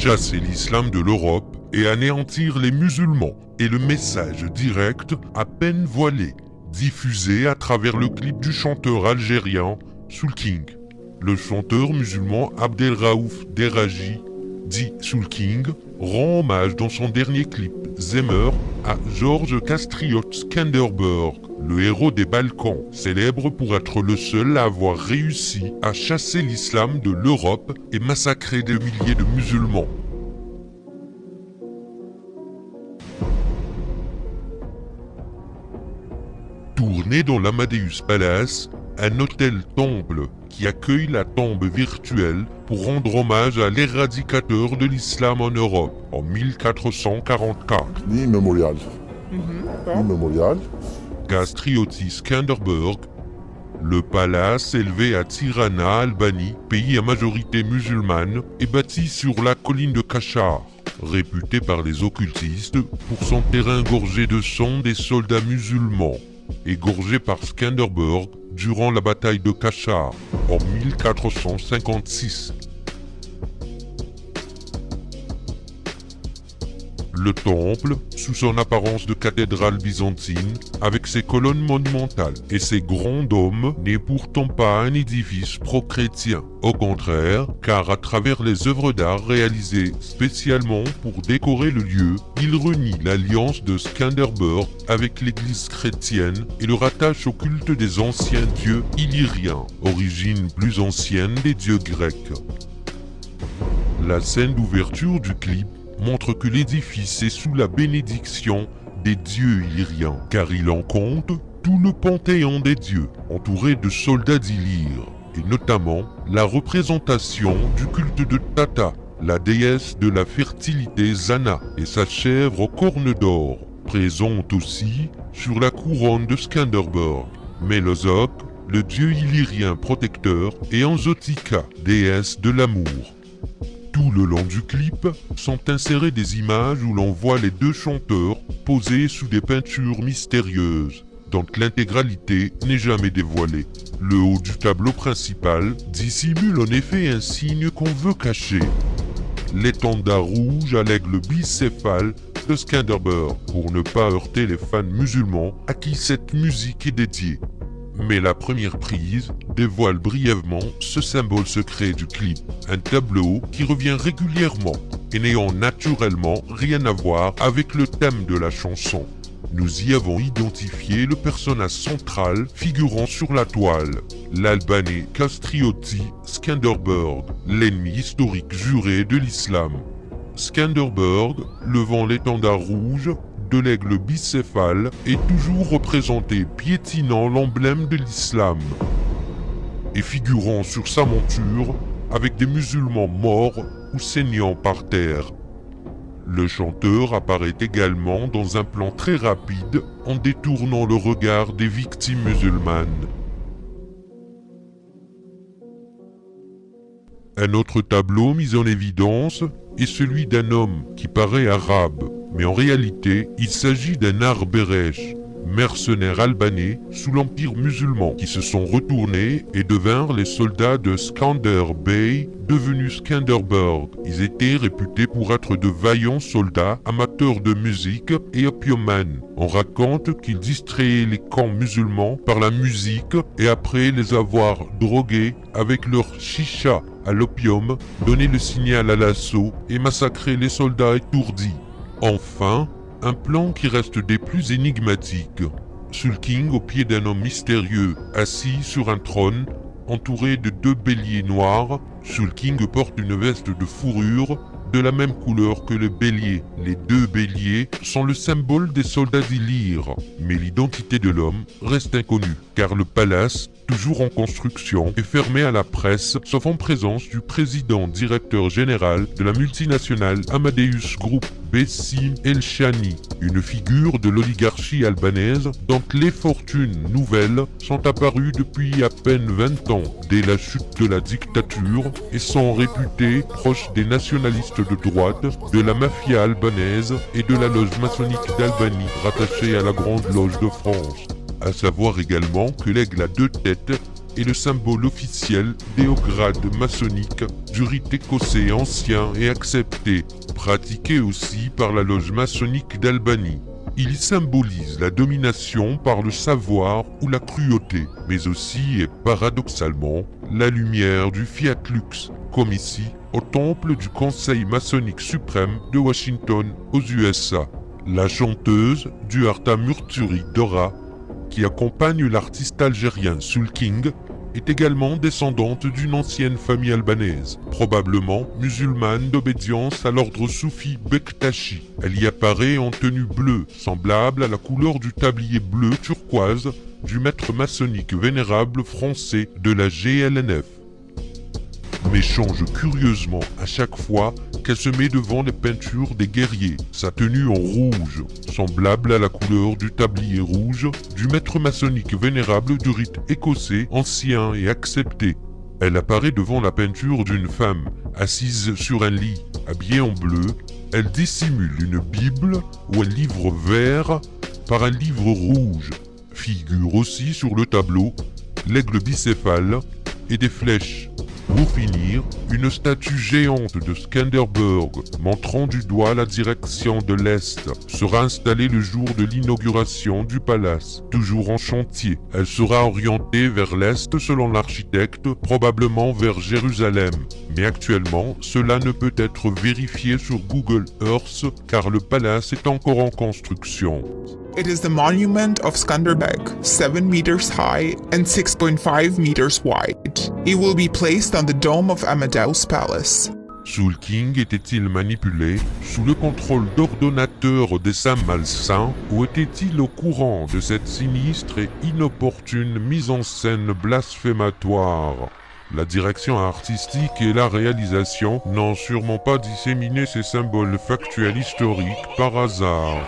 chasser l'islam de l'Europe et anéantir les musulmans. Et le message direct, à peine voilé, diffusé à travers le clip du chanteur algérien Soul King. Le chanteur musulman Abdelraouf Deraji, dit Soul King, rend hommage dans son dernier clip, Zemmer, à George Castriot Skanderberg, le héros des Balkans, célèbre pour être le seul à avoir réussi à chasser l'islam de l'Europe et massacrer des milliers de musulmans. Tourné dans l'Amadeus Palace, un hôtel-temple qui accueille la tombe virtuelle pour rendre hommage à l'éradicateur de l'islam en Europe en 1444. Ni mémorial. Ni mémorial. Castriotis Skanderberg. Le palace, élevé à Tirana, Albanie, pays à majorité musulmane, est bâti sur la colline de Kachar, réputé par les occultistes pour son terrain gorgé de sang des soldats musulmans, égorgés par Skanderberg durant la bataille de Kachar en 1456. Le temple, sous son apparence de cathédrale byzantine, avec ses colonnes monumentales et ses grands dômes, n'est pourtant pas un édifice pro-chrétien. Au contraire, car à travers les œuvres d'art réalisées spécialement pour décorer le lieu, il renie l'alliance de Skanderberg avec l'église chrétienne et le rattache au culte des anciens dieux illyriens, origine plus ancienne des dieux grecs. La scène d'ouverture du clip montre que l'édifice est sous la bénédiction des dieux illyriens, car il en compte tout le panthéon des dieux, entouré de soldats d'Illyre, et notamment la représentation du culte de Tata, la déesse de la fertilité Zana, et sa chèvre aux cornes d'or, présente aussi sur la couronne de Skanderberg, Mélosok, le dieu illyrien protecteur, et Anzotika, déesse de l'amour. Tout le long du clip sont insérées des images où l'on voit les deux chanteurs posés sous des peintures mystérieuses, dont l'intégralité n'est jamais dévoilée. Le haut du tableau principal dissimule en effet un signe qu'on veut cacher. L'étendard rouge à l'aigle bicéphale de Skanderberg, pour ne pas heurter les fans musulmans à qui cette musique est dédiée. Mais la première prise dévoile brièvement ce symbole secret du clip, un tableau qui revient régulièrement et n'ayant naturellement rien à voir avec le thème de la chanson. Nous y avons identifié le personnage central figurant sur la toile, l'Albanais Castrioti Skanderberg, l'ennemi historique juré de l'islam. Skanderberg, levant l'étendard rouge de l'aigle bicéphale, est toujours représenté piétinant l'emblème de l'islam et figurant sur sa monture avec des musulmans morts ou saignant par terre. Le chanteur apparaît également dans un plan très rapide en détournant le regard des victimes musulmanes. Un autre tableau mis en évidence est celui d'un homme qui paraît arabe, mais en réalité, il s'agit d'un Arberesh, mercenaires albanais sous l'empire musulman qui se sont retournés et devinrent les soldats de Skander Bey, devenus Skanderberg. Ils étaient réputés pour être de vaillants soldats, amateurs de musique et opiumanes. On raconte qu'ils distrayaient les camps musulmans par la musique et après les avoir drogués avec leur chicha à l'opium, donnaient le signal à l'assaut et massacraient les soldats étourdis. Enfin, un plan qui reste des plus énigmatiques. Soul King au pied d'un homme mystérieux, assis sur un trône, entouré de deux béliers noirs. Soul King porte une veste de fourrure de la même couleur que le bélier. Les deux béliers sont le symbole des soldats d'Illyre, mais l'identité de l'homme reste inconnue, car le palace, toujours en construction, est fermé à la presse, sauf en présence du président directeur général de la multinationale Amadeus Group, Bessim Elshani, une figure de l'oligarchie albanaise dont les fortunes nouvelles sont apparues depuis à peine 20 ans, dès la chute de la dictature, et sont réputées proches des nationalistes de droite, de la mafia albanaise et de la loge maçonnique d'Albanie, rattachée à la Grande Loge de France. À savoir également que l'aigle à deux têtes est le symbole officiel des hauts grades maçonniques du rite écossais ancien et accepté, pratiqué aussi par la loge maçonnique d'Albanie. Il y symbolise la domination par le savoir ou la cruauté, mais aussi et paradoxalement la lumière du Fiat Lux, comme ici au temple du Conseil maçonnique suprême de Washington aux USA. La chanteuse du Arta Murturi Dora, qui accompagne l'artiste algérien Soul King, est également descendante d'une ancienne famille albanaise, probablement musulmane d'obédience à l'ordre soufi Bektashi. Elle y apparaît en tenue bleue, semblable à la couleur du tablier bleu turquoise du maître maçonnique vénérable français de la GLNF, mais change curieusement à chaque fois qu'elle se met devant les peintures des guerriers. Sa tenue en rouge, semblable à la couleur du tablier rouge du maître maçonnique vénérable du rite écossais ancien et accepté. Elle apparaît devant la peinture d'une femme, assise sur un lit, habillée en bleu. Elle dissimule une Bible ou un livre vert par un livre rouge. Figure aussi sur le tableau l'aigle bicéphale et des flèches. Pour finir, une statue géante de Skanderberg, montrant du doigt la direction de l'Est, sera installée le jour de l'inauguration du palace, toujours en chantier. Elle sera orientée vers l'Est selon l'architecte, probablement vers Jérusalem. Mais actuellement, cela ne peut être vérifié sur Google Earth car le palace est encore en construction. It is the monument of Skanderbeg, 7 meters high and 6.5 meters wide. It will be placed on the dome of Amadeus Palace. Soul King était-il manipulé sous le contrôle d'ordonnateurs des saints malsains ou était-il au courant de cette sinistre et inopportune mise en scène blasphématoire? La direction artistique et la réalisation n'ont sûrement pas disséminé ces symboles factuels historiques par hasard.